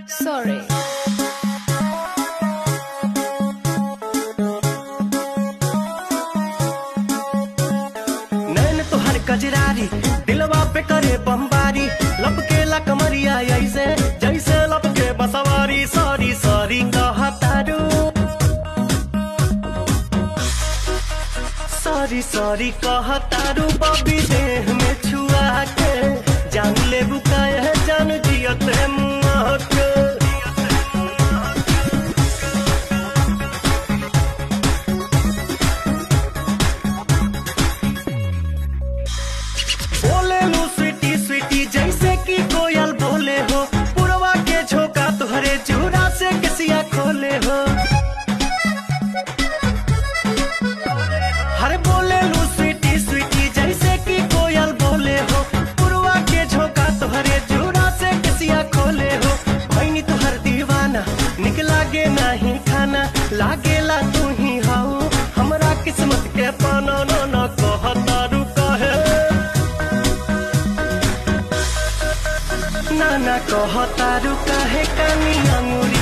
Sorry. नैन तोहर कजरारी दिलवा पे करे बमबारी, लपकेला कमरिया ऐसे जैसे लपके बसवारी। सॉरी सॉरी कहतारू, सॉरी सॉरी कहतारू। बबी देह में छुआ के जान ले बुकाए जान जियत मुआ के। बोले लू स्वीटी स्वीटी जैसे कि कोयल बोले हो, पुरवा के झोंका तुहरे चूड़ा से कसिया खोले हो। हर बोले लू स्वीटी स्वीटी जैसे कि कोयल बोले हो, पुरवा के झोंका तुहरे चूड़ा से कसिया खोले हो। भैनी तुहर दीवाना निक लागे नहीं खाना, लागेला तू ही हाउ हमरा किस्मत के पाना। न कहतारू कहे ना कहतारू काहे कानी अंगूरी